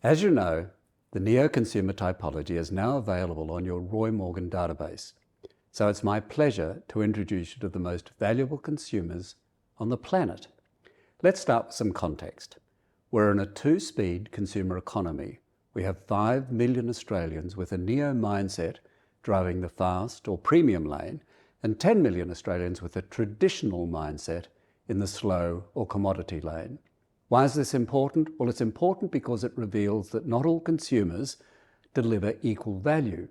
As you know, the neo-consumer typology is now available on your Roy Morgan database. So it's my pleasure to introduce you to the most valuable consumers on the planet. Let's start with some context. We're in a two-speed consumer economy. We have 5 million Australians with a neo mindset driving the fast or premium lane, and 10 million Australians with a traditional mindset in the slow or commodity lane. Why is this important? Well, it's important because it reveals that not all consumers deliver equal value.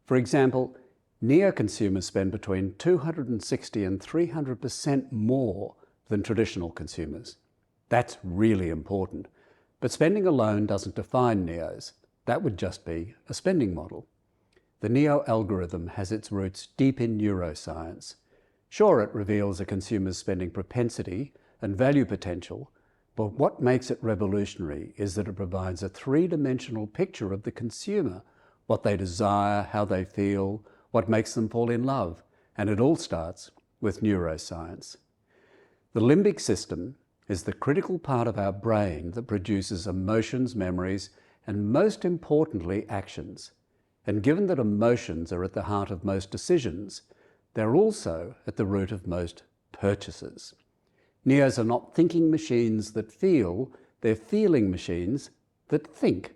For example, neo-consumers spend between 260 and 300% more than traditional consumers. That's really important. But spending alone doesn't define neos. That would just be a spending model. The neo algorithm has its roots deep in neuroscience. Sure, it reveals a consumer's spending propensity and value potential, but what makes it revolutionary is that it provides a three-dimensional picture of the consumer, what they desire, how they feel, what makes them fall in love, and it all starts with neuroscience. The limbic system is the critical part of our brain that produces emotions, memories, and most importantly, actions. And given that emotions are at the heart of most decisions, they're also at the root of most purchases. Neos are not thinking machines that feel, they're feeling machines that think.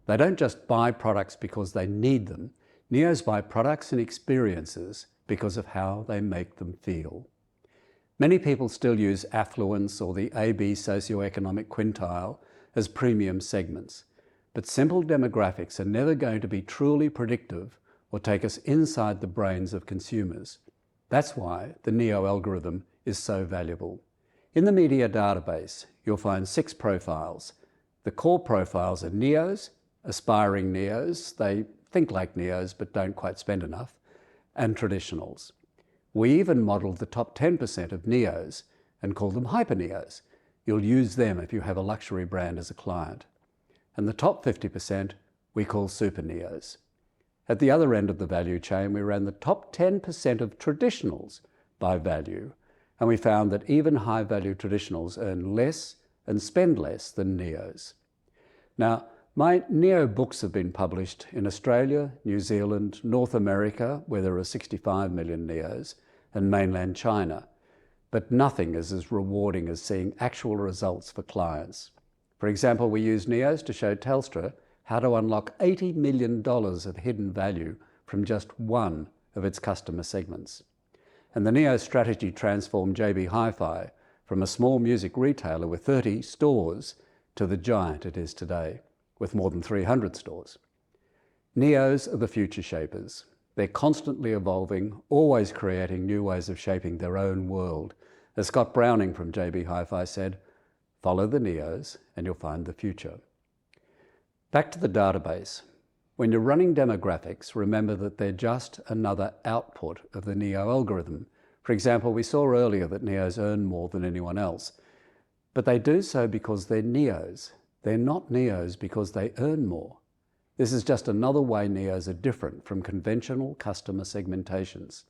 They don't just buy products because they need them. Neos buy products and experiences because of how they make them feel. Many people still use affluence or the AB socioeconomic quintile as premium segments, but simple demographics are never going to be truly predictive or take us inside the brains of consumers. That's why the neo algorithm is so valuable. In the media database, you'll find 6 profiles. The core profiles are neos, aspiring neos, they think like neos but don't quite spend enough, and traditionals. We even modelled the top 10% of neos and call them hyper neos. You'll use them if you have a luxury brand as a client. And the top 50% we call super neos. At the other end of the value chain, we ran the top 10% of traditionals by value, and we found that even high-value traditionals earn less and spend less than neos. Now, my neo books have been published in Australia, New Zealand, North America, where there are 65 million neos, and mainland China. But nothing is as rewarding as seeing actual results for clients. For example, we use neos to show Telstra how to unlock $80 million of hidden value from just one of its customer segments. And the neo strategy transformed JB Hi-Fi from a small music retailer with 30 stores to the giant it is today, with more than 300 stores. Neos are the future shapers. They're constantly evolving, always creating new ways of shaping their own world. As Scott Browning from JB Hi-Fi said, "Follow the neos and you'll find the future." Back to the database. When you're running demographics, remember that they're just another output of the neo algorithm. For example, we saw earlier that neos earn more than anyone else, but they do so because they're neos. They're not neos because they earn more. This is just another way neos are different from conventional customer segmentations.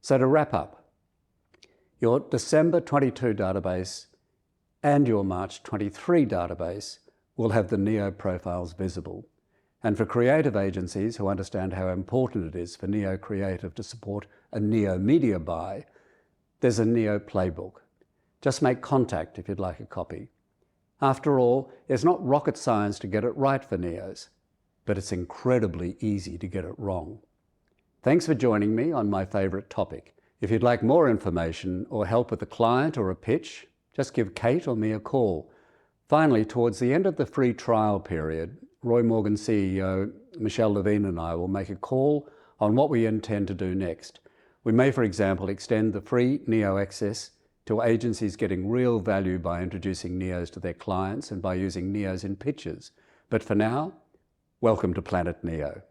So to wrap up, your December 22 database and your March 23 database will have the neo profiles visible. And for creative agencies who understand how important it is for neo creative to support a neo media buy, there's a neo playbook. Just make contact if you'd like a copy. After all, it's not rocket science to get it right for neos, but it's incredibly easy to get it wrong. Thanks for joining me on my favourite topic. If you'd like more information or help with a client or a pitch, just give Kate or me a call. Finally, towards the end of the free trial period, Roy Morgan CEO Michelle Levine and I will make a call on what we intend to do next. We may, for example, extend the free Neo access to agencies getting real value by introducing Neos to their clients and by using Neos in pitches. But for now, welcome to Planet Neo.